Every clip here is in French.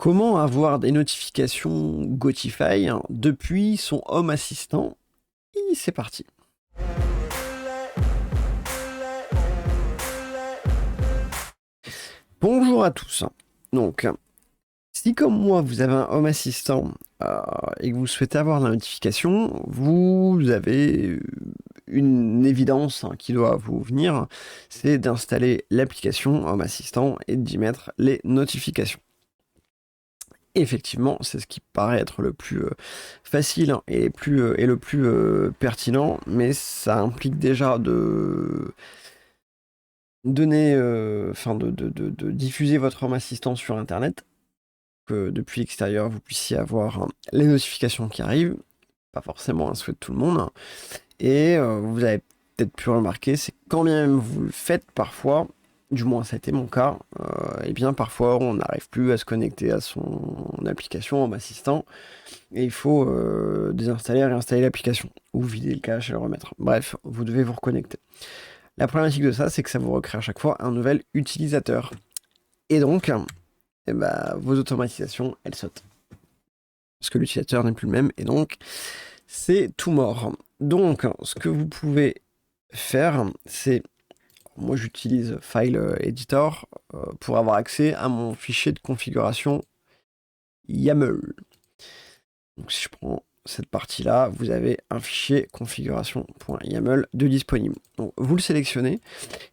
Comment avoir des notifications Gotify depuis son Home Assistant? Et c'est parti. Bonjour à tous. Donc, si comme moi vous avez un Home Assistant et que vous souhaitez avoir la notification, vous avez une évidence qui doit vous venir, c'est d'installer l'application Home Assistant et d'y mettre les notifications. Effectivement, c'est ce qui paraît être le plus facile et le plus pertinent, mais ça implique déjà de donner, de diffuser votre Home Assistant sur Internet, que depuis l'extérieur vous puissiez avoir les notifications qui arrivent, pas forcément un souhait de tout le monde. Et vous avez peut-être pu remarquer, c'est quand bien même vous le faites parfois, du moins ça a été mon cas, et bien parfois on n'arrive plus à se connecter à son application Home Assistant, et il faut désinstaller et réinstaller l'application, ou vider le cache et le remettre. Bref, vous devez vous reconnecter. La problématique de ça, c'est que ça vous recrée à chaque fois un nouvel utilisateur. Et donc, vos automatisations, elles sautent. Parce que l'utilisateur n'est plus le même, et donc c'est tout mort. Donc, ce que vous pouvez faire, c'est... Moi, j'utilise File Editor pour avoir accès à mon fichier de configuration YAML. Donc, si je prends cette partie-là, vous avez un fichier configuration.yaml de disponible. Donc, vous le sélectionnez,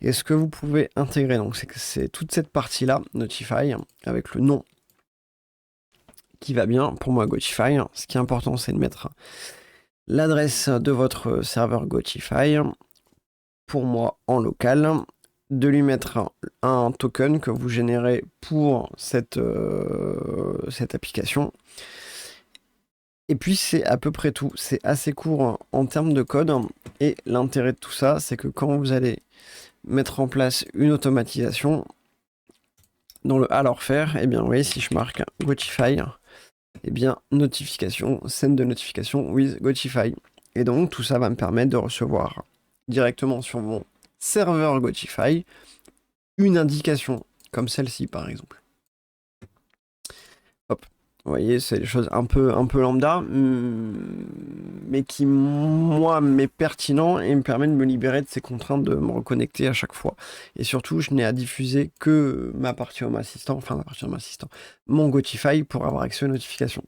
et ce que vous pouvez intégrer, donc, c'est toute cette partie-là, Notify, avec le nom qui va bien pour moi, Gotify. Ce qui est important, c'est de mettre l'adresse de votre serveur Gotify, pour moi en local, de lui mettre un token que vous générez pour cette application. Et puis c'est à peu près tout. C'est assez court en termes de code. Et l'intérêt de tout ça, c'est que quand vous allez mettre en place une automatisation, dans le alors faire, et bien oui, si je marque Gotify, et bien notification, send de notification with Gotify. Et donc tout ça va me permettre de recevoir directement sur mon serveur Gotify une indication comme celle-ci par exemple. Hop, vous voyez, c'est des choses un peu lambda, mais qui moi m'est pertinent et me permet de me libérer de ces contraintes de me reconnecter à chaque fois. Et surtout, je n'ai à diffuser que ma partie Home Assistant, mon Gotify pour avoir accès aux notifications.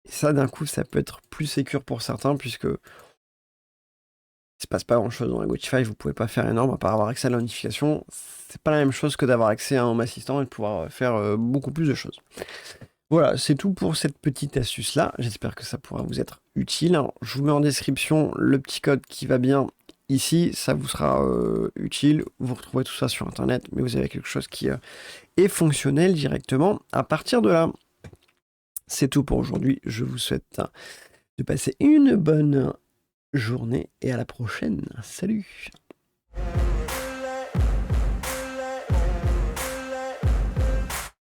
Et ça, d'un coup, ça peut être plus sécure pour certains, puisque il se passe pas grand chose dans la Gotify, vous pouvez pas faire énorme à part avoir accès à la notification. C'est pas la même chose que d'avoir accès à un Home Assistant et de pouvoir faire beaucoup plus de choses. Voilà, c'est tout pour cette petite astuce là. J'espère que ça pourra vous être utile. Alors, je vous mets en description le petit code qui va bien ici, ça vous sera utile. Vous retrouvez tout ça sur internet, mais vous avez quelque chose qui est fonctionnel directement à partir de là. C'est tout pour aujourd'hui. Je vous souhaite de passer une bonne journée et à la prochaine. Salut!